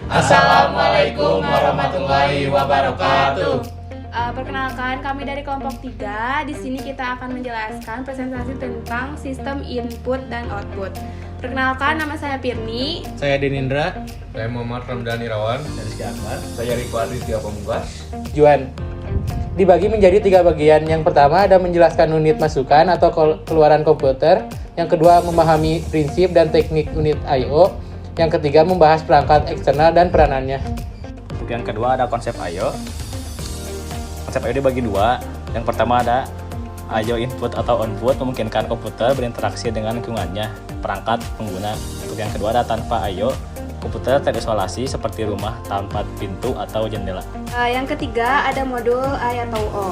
Assalamualaikum warahmatullahi wabarakatuh. Perkenalkan, kami dari kelompok 3. Di sini kita akan menjelaskan presentasi tentang sistem input dan output. Perkenalkan, nama saya Pirni. Saya Denindra. Saya Muhammad Ramdan Irawan. Saya Rizky Akbar. Saya Riko Aditya Pamungkas. Juan. Dibagi menjadi 3 bagian. Yang pertama ada menjelaskan unit masukan atau keluaran komputer. Yang kedua memahami prinsip dan teknik unit I/O. Yang ketiga membahas perangkat eksternal dan peranannya. Untuk yang kedua ada konsep I/O. Konsep I/O dibagi 2. Yang pertama ada I/O input atau output, memungkinkan komputer berinteraksi dengan lingkungannya, perangkat pengguna. Untuk yang kedua ada tanpa I/O, komputer terisolasi seperti rumah tanpa pintu atau jendela. Yang ketiga ada modul I atau O.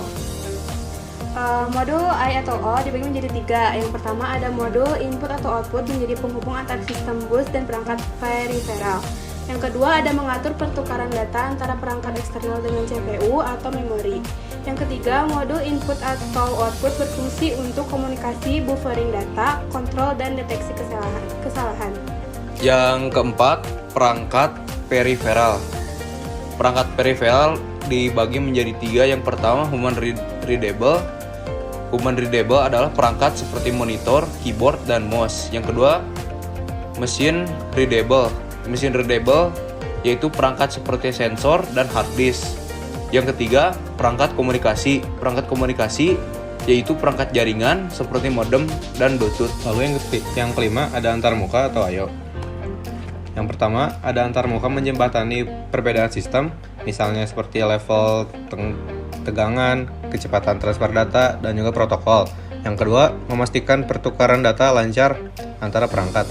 Modul I atau O dibagi menjadi 3. Yang pertama ada modul input atau output, menjadi penghubung antar sistem bus dan perangkat periferal. Yang kedua ada mengatur pertukaran data antara perangkat eksternal dengan CPU atau memori. Yang ketiga, modul input atau output berfungsi untuk komunikasi, buffering data, kontrol, dan deteksi kesalahan. Yang keempat, perangkat periferal. Perangkat periferal dibagi menjadi 3. Yang pertama, human readable. Human readable adalah perangkat seperti monitor, keyboard, dan mouse. Yang kedua, machine readable. Machine readable yaitu perangkat seperti sensor dan hard disk. Yang ketiga, perangkat komunikasi. Perangkat komunikasi yaitu perangkat jaringan seperti modem dan Bluetooth. Lalu yang kelima ada antarmuka atau I/O. Yang pertama ada antarmuka menjembatani perbedaan sistem, misalnya seperti level tegangan, kecepatan transfer data, dan juga protokol. Yang kedua memastikan pertukaran data lancar antara perangkat.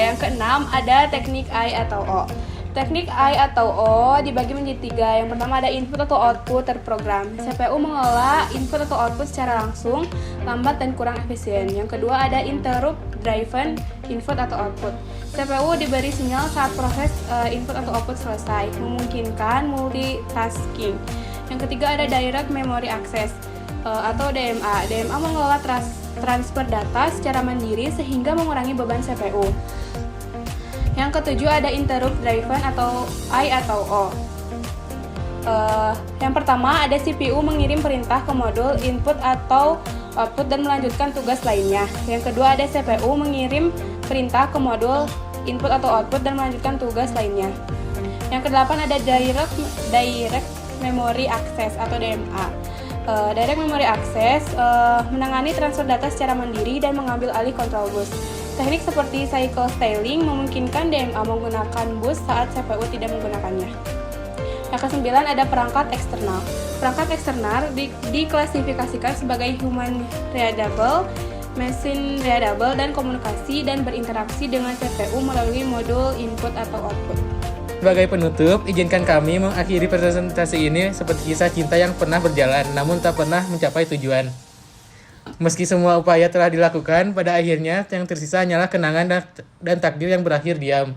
Yang keenam ada teknik I atau O. Teknik I atau O dibagi menjadi 3. Yang pertama ada input atau output terprogram. CPU mengelola input atau output secara langsung, lambat dan kurang efisien. Yang kedua ada interrupt driven input atau output. CPU diberi sinyal saat proses input atau output selesai, memungkinkan multitasking. Yang ketiga ada direct memory access atau DMA. DMA mengelola transfer data secara mandiri sehingga mengurangi beban CPU. Yang ketujuh ada interrupt driven atau I atau O. Yang pertama ada CPU mengirim perintah ke modul input atau output dan melanjutkan tugas lainnya. Yang kedua ada CPU mengirim perintah ke modul input atau output dan melanjutkan tugas lainnya. Yang kedelapan ada direct memory access atau DMA. Direct memory access menangani transfer data secara mandiri dan mengambil alih kontrol bus. Teknik seperti cycle styling memungkinkan DMA menggunakan bus saat CPU tidak menggunakannya. Yang kesembilan ada perangkat eksternal. Perangkat eksternal diklasifikasikan sebagai human readable, machine readable, dan komunikasi dan berinteraksi dengan CPU melalui modul input atau output. Sebagai penutup, izinkan kami mengakhiri presentasi ini seperti kisah cinta yang pernah berjalan namun tak pernah mencapai tujuan. Meski semua upaya telah dilakukan, pada akhirnya yang tersisa hanyalah kenangan dan takdir yang berakhir diam.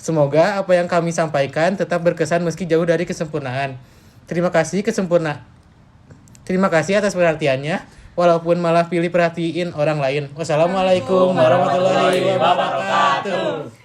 Semoga apa yang kami sampaikan tetap berkesan meski jauh dari kesempurnaan. Terima kasih atas perhatiannya, walaupun malah pilih perhatiin orang lain. Wassalamualaikum warahmatullahi wabarakatuh.